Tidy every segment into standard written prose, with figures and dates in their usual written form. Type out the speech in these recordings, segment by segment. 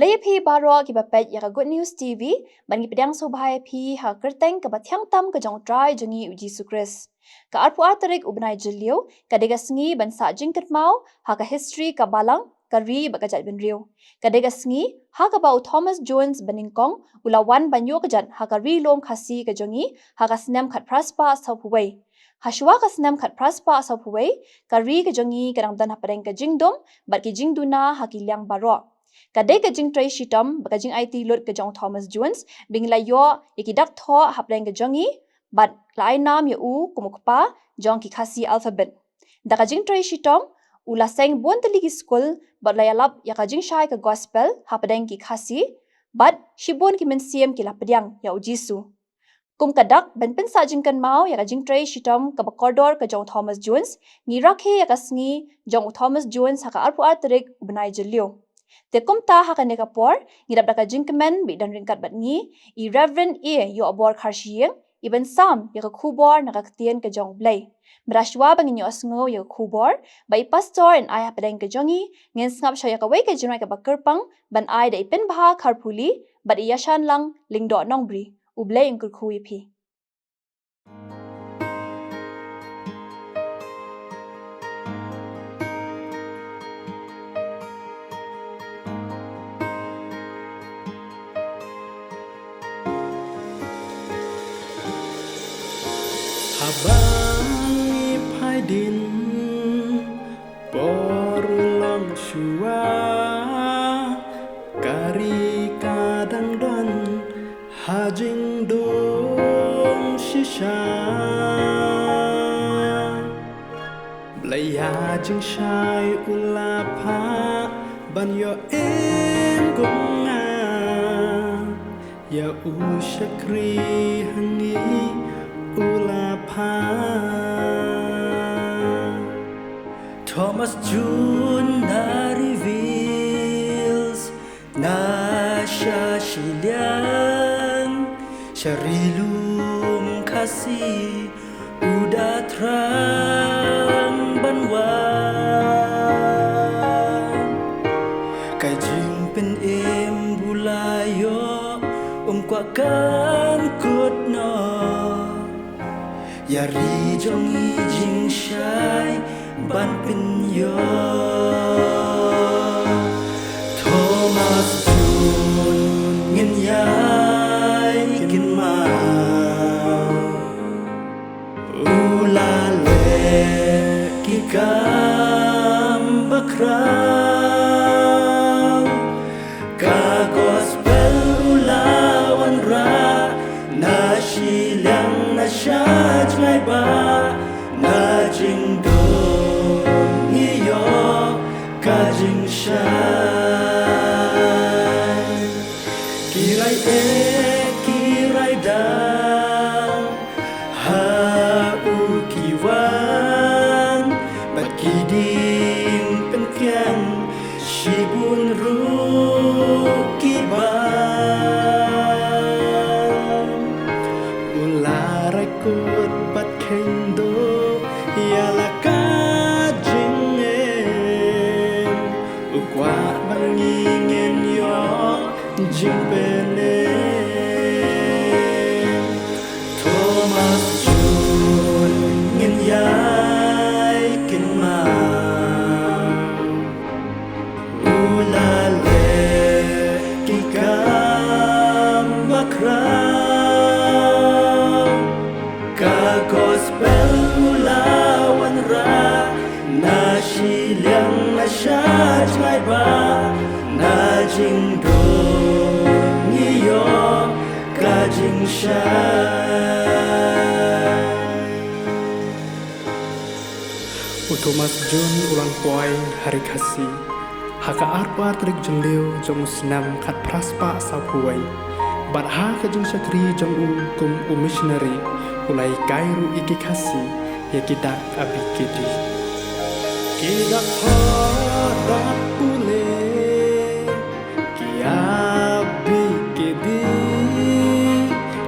Ublay phi baro ki bapet ya Good News TV ban ki pedang sobhai phi ha kerteng ka batyang tam ka jong try jongi uji sukres. Ka arpu atarik ubnai jilio ka dega sngi ban sa jingkat mau ha ka history ka balang ka ri ba ka jat ben rio. Ka dega sngi ha ka bau Thomas Jones beningkong ulawan banyo ka jat ha ka ri lom khasi ka jongi ha ka snam khat praspa sau puwei. Hashwa ka snam khat praspa sau puwei ka ri ka jongi kadang dan ha padeng ka jingdom bat ki jingduna ha ki liang baro. Kadai ka jing tray shitom baka jing IT lot ka jong Thomas Jones bing la yo ikidak tho hapleng ka jongi bat lai nam ya u kumukpa jong ki khasi alphabet. Da ka jing tray shitom ula seng bon tali ki school bat la yalap ya ka jing shai ka gospel hapadeng ki khasi bat shibon ki mensiem ki lapdyang ya ujisu. Kum kadak ben pen sa jing kan mau ya ka jing tray shitom ka bakordor ka jong Thomas Jones ngirakhe ya ka sngi jong Thomas Jones ha ka arpu artrik ubnai jelio. Te kumta ha ka nekapor ngidap da ka jingkemen bi dan ringkat bat ngi I Reverend E yo abor kharshieng iben sam ya ka khubor na ka ktien ka jong blay. Merashwa bang inyo asngo ya ka khubor ba I pastor and ay hapadeng ka jongi ngin ngap sya ya ka wei ka jinwai ka bakerpang ban ay da ipin baha kharpuli bat I yashan lang lingdo nongbri ublay ang kurkhu ipi. Abangi paidin porulong shua kari kadang don hajing dong shisha blaya jing shai ulapa ban yo em gonga ya ushakri hangi ulapa Thomas June na reveals na shashilian sharilum kasi udatran banwan kajing pen em bulayo kwakan kutno Yari jong I jing shai ban pin yo Thomas June ngin yai kin ma ulale ki kam bakra ka gospel ulawan ra na shiliang na shaj ngai ba na jing do iyo ka jing shai kirai kirai da ha u kiwan bat kiding pen kyang shibun ru kiban ularakut bat kendo yalaka jingen ukwa bangingen yo jimpene Thomas June ngin yai kin ma ulale ki kam bakra ka gospel ulawan ra na shiliang na shaj ngai ba na jing do ngiyo ka jing shai Thomas June ulang poai hari kasih haka arpa trik jengleu jong senam khat praspa sapuai bat ha ka jong sakri jong kum missionary ulai kairu iki kasih ya kita abikidi kita hodak pule kia abikidi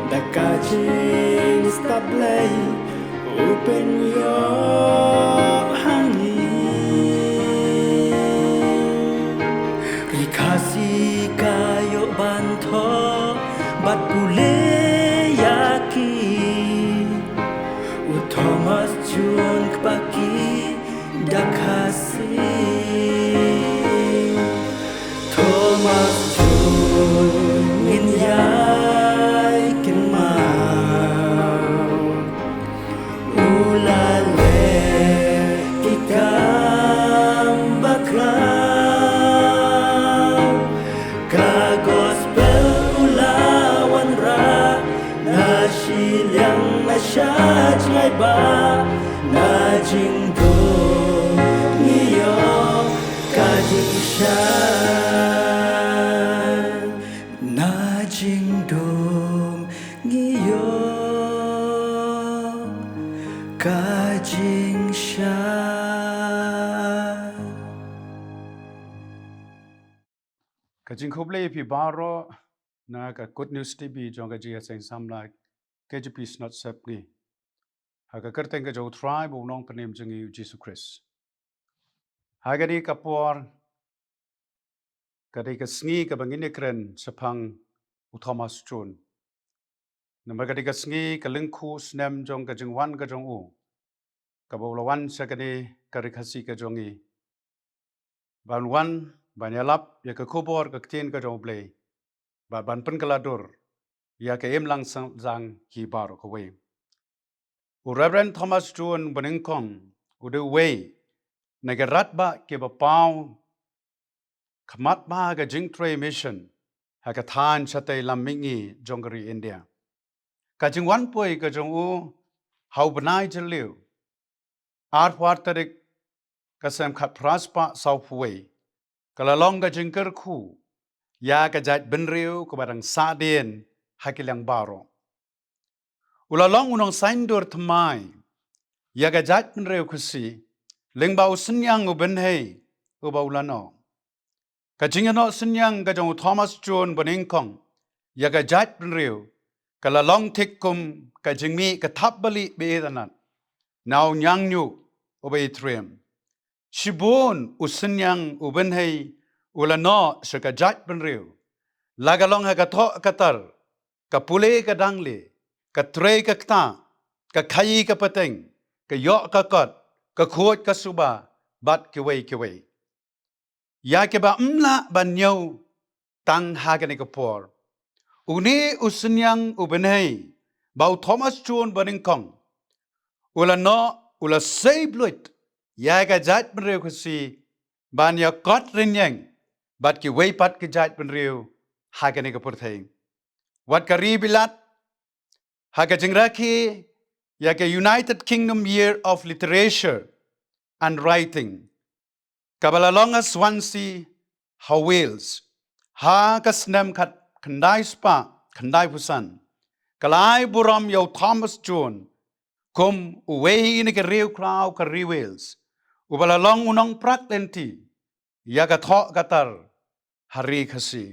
dakajin stablay open your hangi rikasi ka kasih Thomas Jun ngin yai kin mau ulale ikam bakram ka gospel ulawan ra na shiliang na shaj ngai ba na jing do niyo ka jing sha na jing do niyo ka jing sha Kajing kuble pi baro na ka good news TV jong ka jia seng samla KGP snot sepni ha ka kerteng ka jo tribe unong panim jengi Jesus Christ ha ga di kapor ka di ka sngi ka bangine kren sepang u Thomas Chun nama ka di ka sngi ka lingku snem jong ka jing wan ka jong u ka bawlawan sa ka di ka rikasi ka jongi ban wan ban yalap ya ka kubor ka ktien ka jong blei ba ban pen kaladur ya ka em lang zang hi bar ko we u Reverend Thomas Chun baningkong u de we na ga rat ba ke ba pau khamat ba ga jing tre mission ha ka than chatai lam mingi jongri India ka jing wan poi ka jong u hau banai jeliu art wartarik ka sam khat praspa sau phuai kala long ka jing ker khu ya ka jat benriu ko barang sadien hakilang baro ulalong unong saindur tmai ya ga jat benriu kusi lingbau senyang u benhei u baulano ka jingano senyang ka jong Thomas Chun baningkong ya ga jat benriu kala long tikkum ka jingmi ka thabbali beedanat now nyang nyu obey trem shibon usenyang u benhei ulano saka jat benriu lagalong ha ka tho katar ka pule ka dangle ka tre ka kta ka khai ka pateng ka yo ka kot ka khot ka suba bat ke wei ya ke ba mla ban nyau tang ha ka ne ka por uni usenyang u benhei bau Thomas Chun baningkong ulano ula sei bluit ya ka jat benriu khasi ban ya kot rinyang bat ki wei pat ki jat benriu hagane ka purthai wat ka ribilat haga jingraki ya ka United Kingdom Year of Literature and Writing kabala longa Swansea ha Wales ha ka snem khat khandai spa khandai pusan kalai buram yo Thomas Chun kum uwei ni ka riu krau ka ri Wales ubala long unong prak lenti ya ka tho katar hari khasi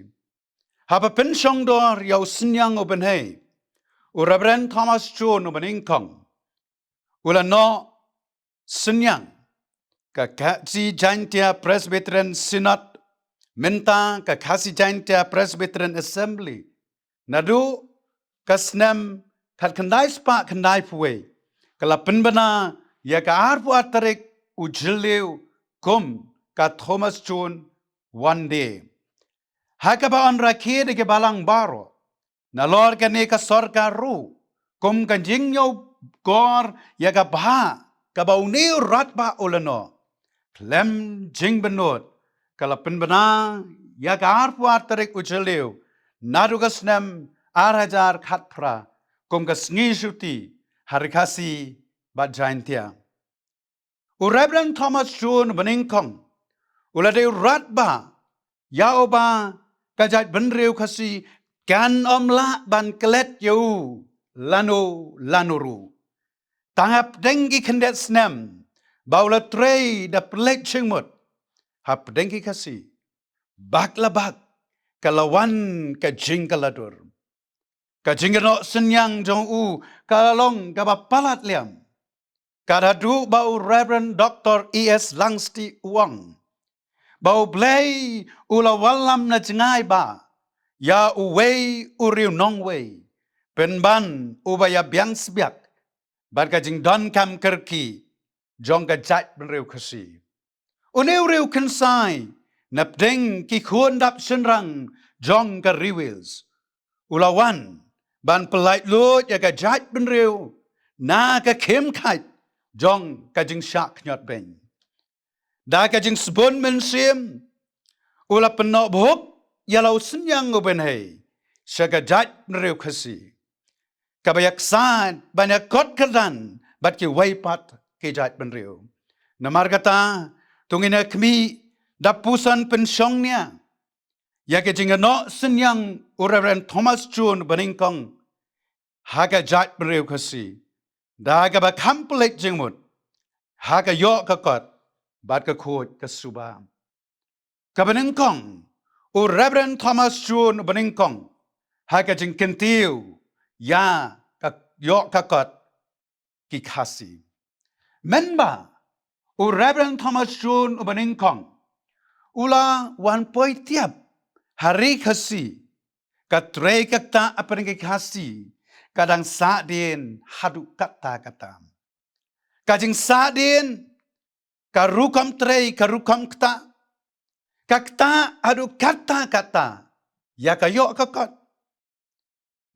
haba pensiong dor yau senyang u benhei u Reverend Thomas Chun u baningkong ula no senyang ka kasi jaintia Presbyterian Synod menta ka kasi jaintia Presbyterian Assembly nadu kasnem kat kandai spa kandai puwe kala penbana ya ka arpu atarik u jileu kum ka Thomas Chun one day hakaba on rakhe ke balang baro na lor ka ne ka sorkar ru kum ka jingyo gor ya ka ba ka ba uni rat ba ulano klem jing benot kala penbana ya ka arpu atarik ujeliu narugas nem 8,000 khatpra kum ka sngi shuti harikasi ba jaintia u Reverend Thomas Chun baningkong ulade rat ba ya oba kajat benriu khasi kan omla ban kelet yu lanuru tangap dengi kendet snem baula trei da plek chingmut hap dengi khasi baklabak kalawan ka jingkaladur ka jingano senyang jong u kalong ka palat liam kadadu bau Reverend Dr. E.S. Langsti Wang bau blay ula walam na jengai ba ya uwei uriu nong wei penban ubaya biang sbiak barka jing don kam kerki jong ka jat benriu khasi Uneu kensai nap deng ki khun dap senrang jong ka riwils. Ulawan ban pelait lut ya ka jat ben reu na ka kem kait jong ka jing syak nyot ben. Da ka jing sebon men sim ula penok bohok yalau senyang uben hei syaga jat ben reu khasi. Kabayak sad banyak kot kedan bat ki waipat ki jat ben reu. Namar kata tungina kemi dapusan pensyongnya ya ke jingano senyang Reverend Thomas Chun beningkong haga jat bereu kasi daga ba kampelek jingmut haga yo kakot bat ka khot ka suba ka beningkong Reverend Thomas Chun beningkong haga jing kentiu ya ka yo kakot ki kasi menba Reverend Thomas Chun beningkong ula wan poi tiap hari kasi katre kata apa yang kasi kadang sadin hadu kata kajing sadin karukam tre karukam kata hadu kata ya kayo kakot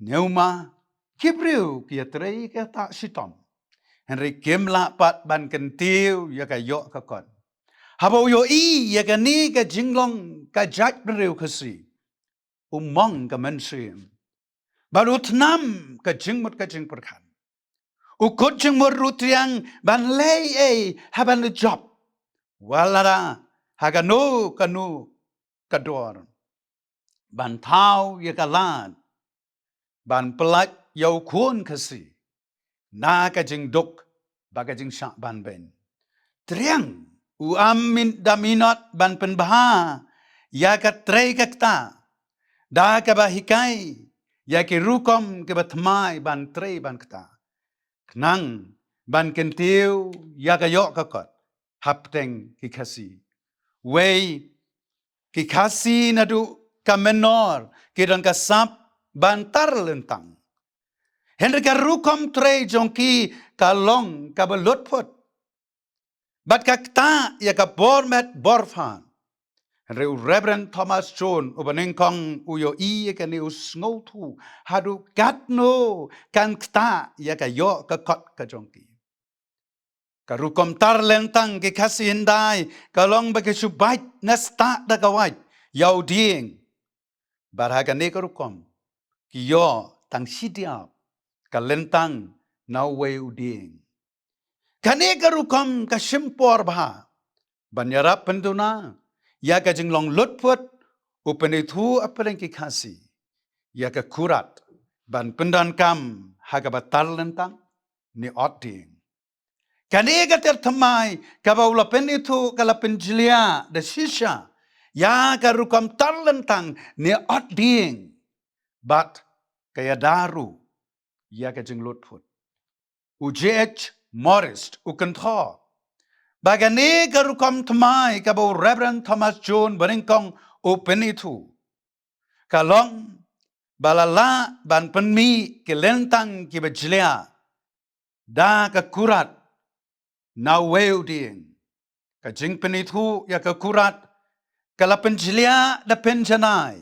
neuma kibriu kia tre kata sitom Henry kimla pat ban kentiu ya kayo kakot Habo yo ya ka ni ka jinglong ka jat bereu kasi. Umong ka mensim. Baru tenam ka jingmut ka jing perkan. Ukut jingmut rutiang ban lei haban le job. Walara haganu kanu kador. Ban tau ya ka lan. Ban pelat yau kun kasi. Na ka jing duk baga jing syak ban ben. Triang Uamin daminot ban penbaha ya ka trei kakta da ka bahikai ya ki rukom ke batmai ban trei ban kta knang ban kentiu ya ka yok kakot hapteng ki kasi wei ki kasi nadu ka menor ki dan ka sap ban tar lentang Henry ka rukom trei jongki ka long ka belut pot Bat kakta ya ka bormet borfan. Reverend Thomas Chun ubanengkong uyo ka ni usngotu hadu katno kan kta ya ka yo ka kot ka jongki. Karukom tar lentang ke kasi hindai kalong bagi subait nesta da kawait yau dieng. Barhaga ne karukom ki yo tang sidiap ka lentang na weu dieng. Kane karukam ka simpor bah. Banyarap penduna. Ya ka jinglong lutput. Upenitu apeleng ki kasi. Ya ka kurat. Ban pendan kam. Haga batar lentang. Ni oting. Kane ka tertemai. Kabaula penitu kala penjilia. Da sisha. Ya ka rukam tar lentang. Ni oting. Bat kaya daru. Ya ka jing lutput. UJH Morris ukentho. Bagani karukam tamai kabo Reverend Thomas Chun beringkong upenitu. Kalong balala ban penmi kelentang ki bejlia. Da kakurat na weu ding. Kajing penitu ya kakurat kala penjlia da penjanai.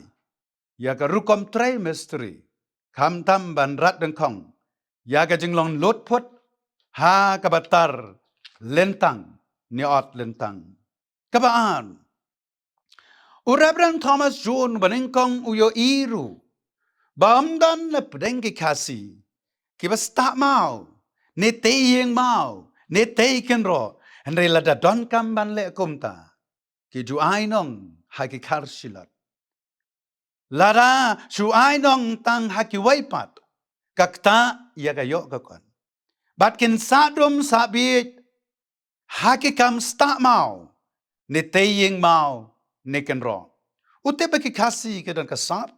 Ya karukam trimestry. Kamtam ban rat dengkong. Ya kajing long lutput ha kabatar lentang niot lentang kabaan Reverend Thomas Chun beningkong uyo iru bamdan le pedengki kasi kibasta mau ne teyeng mau ne teken ro henry lada don kamban le kumta ki ju ainong haki karsilat lada su ainong tang haki waipat kakta ya gayo kakon Batkin sadum sabit hakikam sta mau ne teyeng mau ne kenro. Ute bagi kasi ke dan kasar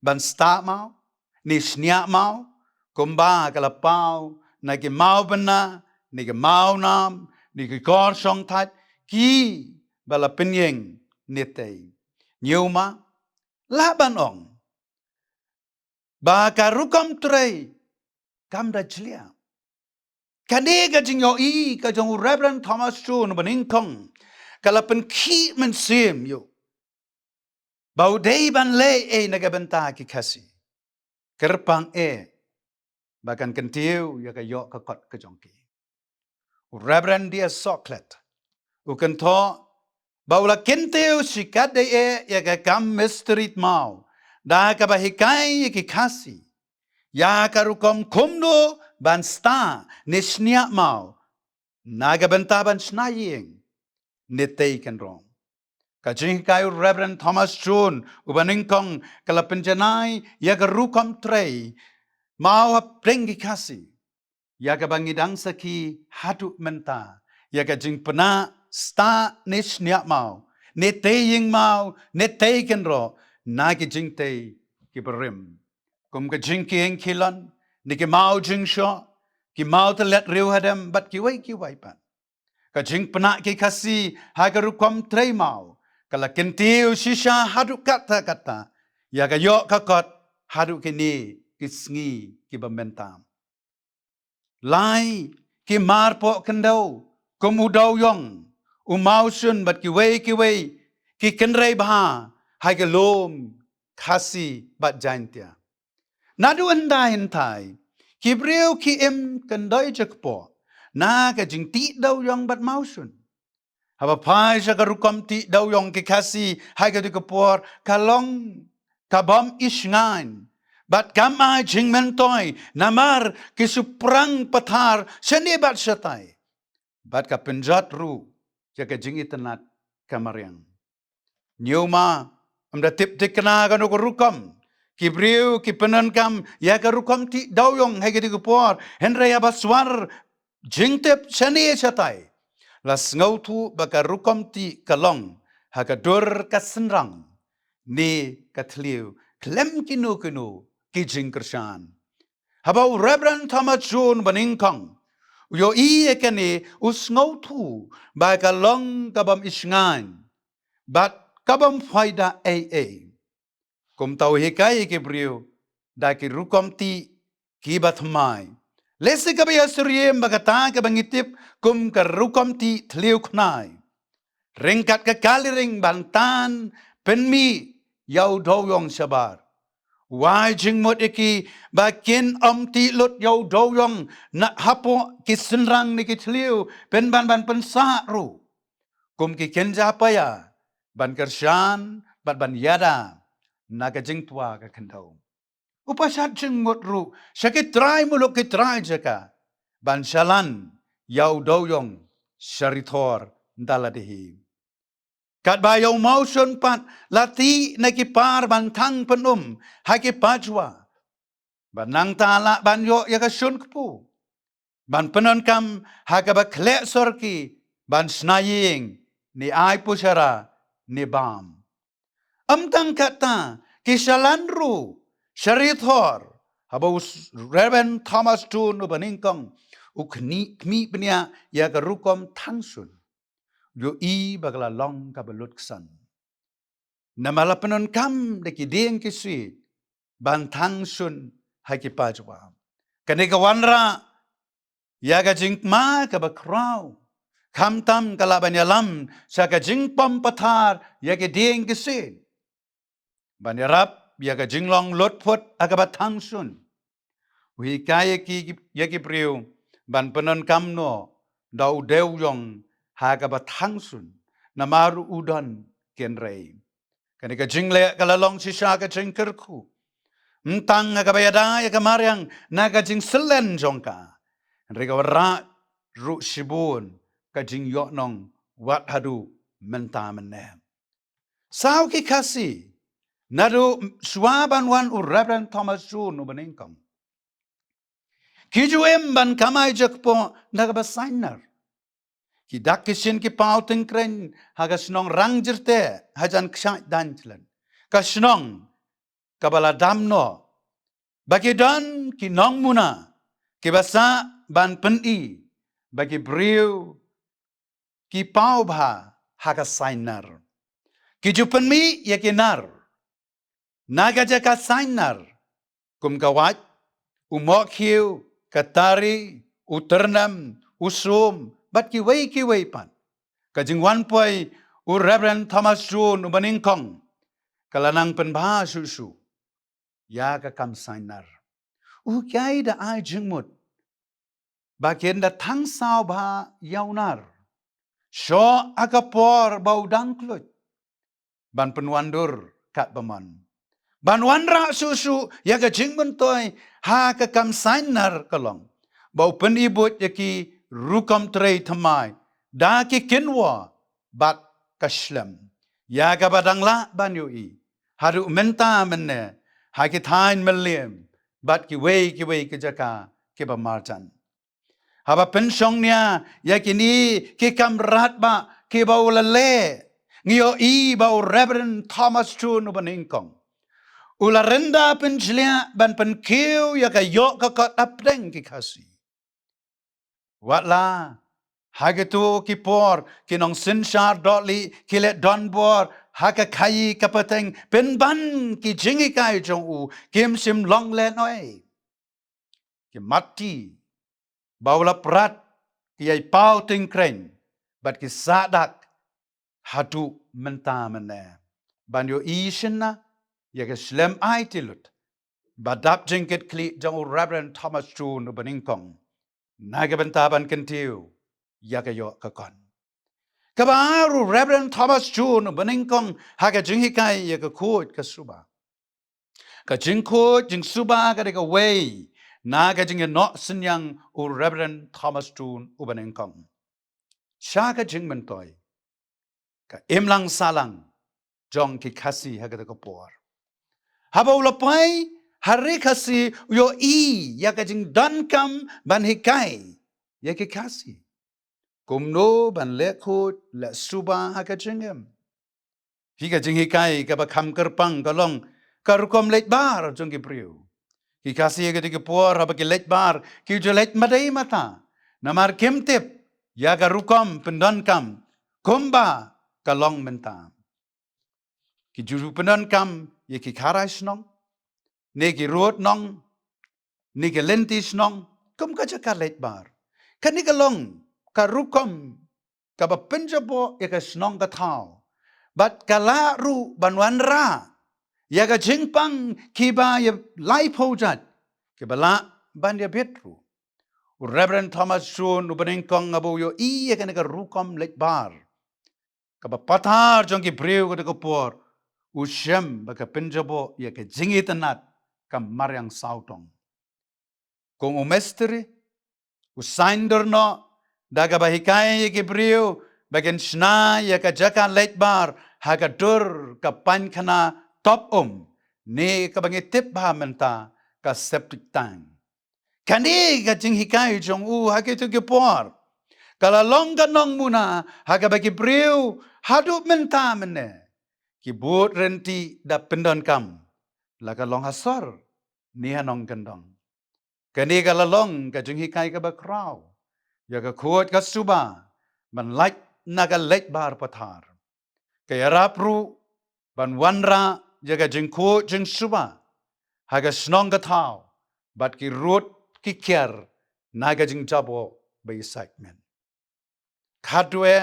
ban sta mau ne snya mau kumba kalapau na ke mau bena ne ke mau nam ne ke kor song tat ki bala penyeng ne tey. Nyuma laban ong ba karukam trei kam da jlia Kani ka jing yo ka jong Reverend Thomas Chun beningkong kalapan ki men sim yo. Bau dei ban le nagabenta ki kasi. Kerpang bahkan kentiu ya ka yok ka kot ka jongki. Reverend dia soklet. Ukan to baula kentiu sikat de ya ka kam misterit mau. Da ka bahikai ki kasi. Ya ka rukom kumno ban sta nisnya mau. Nagabenta ban snaying. Nitei kan rong. Kajing kayu Reverend Thomas John ubaningkong kalapenjanai ya ka rukom trei. Mau prengi kasi. Ya ka bangidang saki hadu menta. Ya ka jing pena sta nisnya mau. Neteying mau. Neteiken ro. Nagi jing te ki berim. Kum ka jing ki eng kilon. Ni ki mau jing syo. Ki mau te let riu hadam. Bat ki wai pan. Ka jing pena ki kasi. Haga rukom trei mau. Kala kentiu shisha hadu kata. Ya ka yok kakot. Hadu kini kisngi ki bementam. Lai ki marpo kendau kum udau yong umau sun bat ki wei ki kenrei bah hai ke lom kasi bat jantia. Nadu anda hentai ki breu ki em kendai jakpo na ka jing ti dau yong bat mau sun. Haba pai sa karukom ti dau yong ki kasi hai ke dikapor kalong kabam isngan. Bat kamai jing mentoi namar kisuprang patar senibat satai. Bat ka penjat ru jaka jing itenat kamariang. Nyuma amda tip tikna kanu kurukam. Kibriu ki penankam ya karukam ti dawyong hege di kupor. Henry abaswar jing tip seni satai. Las ngautu baka rukam ti kalong hakadur kasenrang ni katliu klem kinu kijing kersan. Habau Reverend Thomas John baningkang. Yo kene usngau tu ba kalong kabam isngan. Bat kabam faida Kum tau hikai ke brio. Da ki rukom ti kibat mai. Lesi kabaya suriem bagata kabangitip kum ka rukom ti tliu knai. Ringkat ke kali ring bantan penmi yau doyong sabar. Wai jing mot iki bakin ti lut yau doyong na hapo kisenrang ni kitliu pen ban pensa ru. Kum ki kenja paya ban kersan ban yada naga jing tua ka kendau. Upasat jing mot ru sakit try muluk kitray jaka ban shalan yau doyong syaritor daladehi. Kat bayau mausun pat lati nakipar bantang penum haki pajwa. Banang tala banyo ya kasun kepu. Ban penon kam haka baklek sorki ban snaying ni ai pusara ni bam. Amtang kata kisalanru syarithor habau Reverend Thomas John ubaningkong ukni kmi penia ya karukom tangsun. Yo bagala long kabalut ksan. Namala penon kam deki deng kisui bantang sun haki pajwa. Kaneka wanra yaga jingma kabakraw. Kam tam kalabanyalam sa ka jingpam patar yaga deng kisui. Banyarap yaga jinglong lotpot akabatang sun. Wi kaya ki yaki priu ban penon kam no dau dew yong haga batangsun namaru udon kenrei. Kanika jingle kalalong sisa ka jingkerku. Mtang kabayada ya kamariang naga jing selen jongka. Rega wara ru sibun ka jing yoknong wat hadu menta menem. Sao ki kasi nadu swaban wan Reverend Thomas John ubaningkam. Kijuem ban kamay jakpo nagabasigner. Kidak kisin ki pauting kren hagasnong rangjerte hajan kshat danchlan. Kasnong kabaladamno. Bagidan kinong muna. Kibasa ban peni. Bagi briu ki paubha hagasainar. Kijupan mi yakinar. Nagajaka sainar. Kumkawat umokhiu katari uternam usum bat ki wei pan. Kajing wan poi Reverend Thomas Jun ubaning kong kalanang penbah susu ya ka kam sainar kyai da ai jingmut bagian da thang sao ba yaunar sho akapor bau dangklut ban penwandur kat baman ban wanra susu ya ka jingmun toy ha ka kam sainar kalong bau penibut yaki rukam trei thamai da ki kinwa bat kashlem ya ka badangla ban yui haru menta menne ha ki thain meliem bat ki wei ki jaka ki ba marjan haba pensyong nia ya kini ki kamrat ba ki ba ulale ngio ba Reverend Thomas Chun ubaningkong ula renda penjlia ban penkiu ya ka yok ka kot apdeng ki kasi watla hagetu ki por kinong sinshar dotli kilet donbor haka kai kapateng penban ki jingi kai jong u kim sim long le noi ki mati baula prat ki ai pau ting kren bat ki sadak hatu menta mene banyo ishna ya ke slem ai tilut badap jingket kli jong Reverend Thomas Chun ubaningkong naga bentaban kentiu ya ke yo kakon kabaru Reverend Thomas Chun ubaningkong haga jingi kai ya ke kut kasuba ka jingkut jing suba ka de ka wei naga jing no sinyang Reverend Thomas Chun ubaningkong shaka jing mentoy ka imlang salang jong ki kasi haga de ka por haba ulapai hari kasi yo ya ka jing dan kam ban hikai ya ki kasi kumno ban lekut la suba haga jingem higa jing hikai ka ba kam kerpang kalong karukom let bar jong ki priu ki kasi haga de ki por haba ki let bar ki jo let madai mata namar kemtip ya ka rukom pendan kam kumba kalong menta ki juru pendan kam ya ki karai snong ne ki ruot nong ni ki lentis nong kum ka jaka let bar kan ni kalong ka rukom ka ba penjabo ya ka snong ka thao bat kala ru banwan ra ya ka jingpang ki ba ya lai pojat ki bala ban ya betru Reverend Thomas Chun ubaningkong abu yo ya ka rukom let bar ka ba pathar jong ki breu ka ko por ushem ba ka penjabo ya ka jingitanat kam maryang sautong kung umestri usaindur no daga bahikai ki brio bagen shna ya ka jaka letbar haga dur ka pankhana top ne ka bangitip ba menta ka septic tank kani ka jing hikai jong hage tu ki por kala longga nong muna haga bagi brio hadu menta mene ki bot renti da pendon kam laga long hasor ni hanong gendong kani galalong ka jing hikai ka bakraw ya ka kuat ka suba man like naga let bar pathar kaya rapru ban wanra ya ka jing kuat jing suba haga snong ka thao bat ki rut ki kier naga jing jabo by excitement kadwe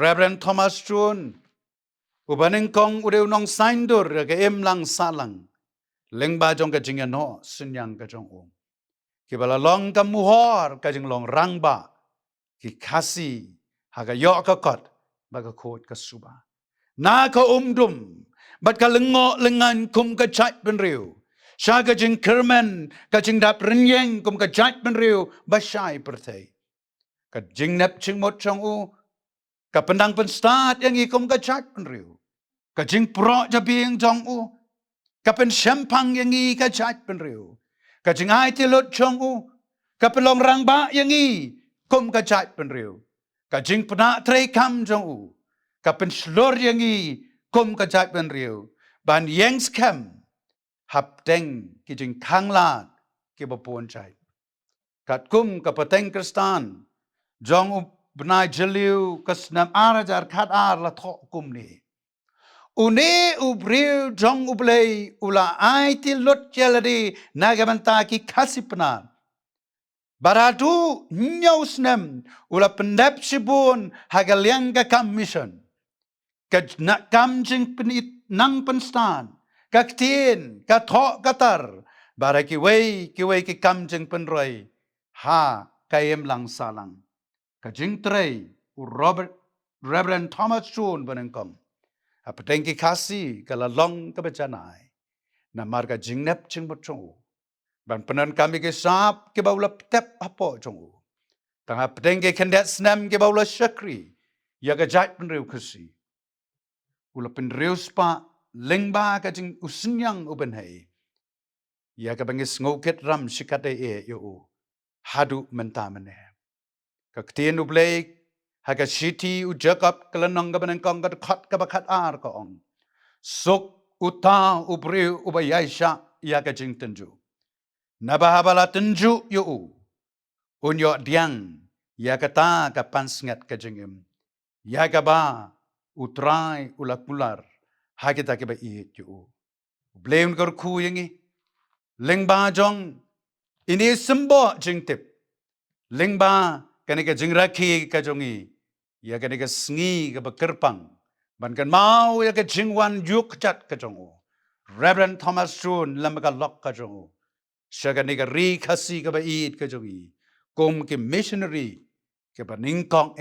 Reverend Thomas Chun ubaningkong ureu nong saindur ka emlang salang lengba jong ka jing no sunyang ka jong ki bala long ka muhor ka jing long rangba ki kasi haga yo ka kot baga kot ka suba na ka bat ka lengo lengan kum ka chat ben riu sha ka jing kermen ka jing dap renyeng kum ka chat ben riu ba shai perthei ka jing nep ching mot chong ka pendang penstat yang kum ka chat ben riu ka jing pro ja bieng jong ka pen sempang yang ka chat ben riu ka jing ai ti lot chong ka pelong rangba yang kum ka chat ben riu ka jing pna trei kam jong ka pen slor yang kum ka chat ben riu ban yang scam hap deng ki jing khangla ki ba pon chai kat kum ka pateng kristan jong bnai jeliu kasnam arajar khat ar la tho kum ni une ubriu jong ublei ula ai ti lot cheladi nagamanta ki khasipna Baradu nyau snem ula pendap sibun hagaliang ka commission. Ka nak kam jing penit nang penstan. Ka ktien ka thok katar. Bara ki wei ki kam jing penroi. Ha kayem lang salang. Ka jing trei u Reverend Thomas Chun benengkom. Apa tengki kasi kala long ka becanai. Na marga jing nep jing bocong. Ban penan kami ke sap ke baula tep apa jongu. Tangah pedeng ke kendet senam ke baula syakri. Ya ke jat penriu kesi. Ula penriu spa lengba ke jing usinyang uben hei. Ya ke bangis ngoket ram sikate yo. Hadu menta meneh. Kektien ublek haga shiti u Jacob kelenong ke benengkong ke dekat ke bakat ar ke ong. Sok uta ubriu ubayaisha ya ke jing tenju. Nabahabala tenju yu unyo diang ya kata kapan sengat kejengem ya gaba utrai ulak mular hagita ke bai yu blame kor ku yangi lengba jong ini sembo jengtip lengba kani ke jengraki ka jongi ya kani ke sngi ke bekerpang ban kan mau ya ke jingwan yuk chat ka jongu Reverend Thomas Chun lamaka lok ka jongu Syaga nega ri kasi ka bait ka jongi. Kom ke missionary ke paningkong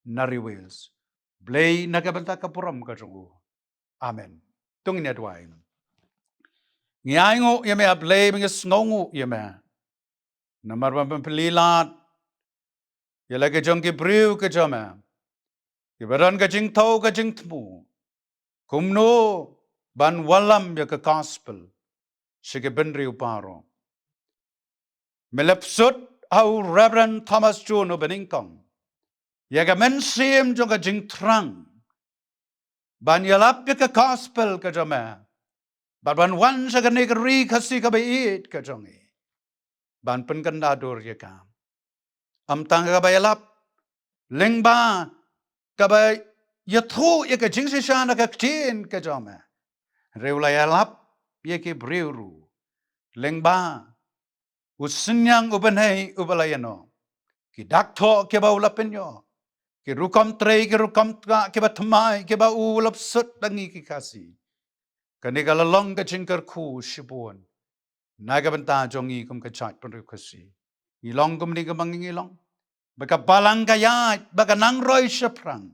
nari wales. Blay nagabanta ka puram ka jongu. Amen. Tungin adwain. Ngiayngo yame a blay mga sngongo yame. Namar pampililat. Yala ka jong ke briw ka jome. Ibaran ka jing tau ka jing tmu. Kumno ban walam ya ka gospel. Sige benri uparo. Melepsut au Reverend Thomas Chun o beningkong. Yaga mensim jonga jing trang. Ban yalap ka gospel ka jome. Ban wan sa ka negeri kasi ka bait ka jongi. Ban penkandadur yaga. Amtang ka bayalap. Lengba ka bay yathu yaga jing sishana ka ktin ka jome. Reula yalap yake breuru. Lengba usinyang ubenhei ubalayano. Ki dakto ke ba ulapenyo. Ki rukam trei ki rukam ka ke ba thamai ke ba ulap sut dangi ki kasi. Kani ka lalong ka jingkar ku shibun. Naga banta jongi kum ka chat pun kasi. Ilong kum ni ka mangingilong. Baka balang kayat baka nangroy syaprang.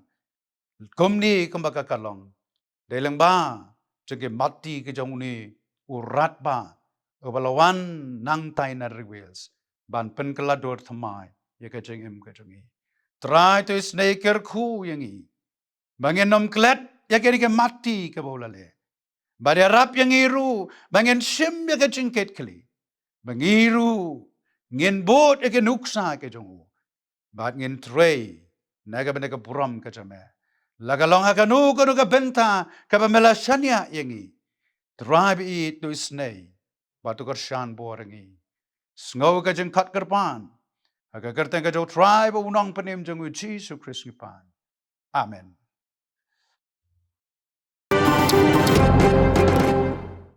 Kum ni kum baka kalong. Delang ba jenge mati ke jong ni urat ba. Ubalawan nang tay na reveals. Ban pen kelador thamai. Ya ka jengem ka jongi. Try to snaker ku yangi. Bangin nom klet ya kiri ke mati ke bolale. Bari rap yang iru bangin sim ya ke jingket kali. Bangiru ngin bot ya ke nuksa ke jongu. Bat ngin tray naga benda ke buram ke jame. Lagalong ha kanu ka benta ka pamela shanya yangi. Drive it to snay. Batu kershan borangi. Sngau ka jengkat kerpan. Aga kerteng ka jo tribe unang panim jengu Jesus Christ pan. Amen.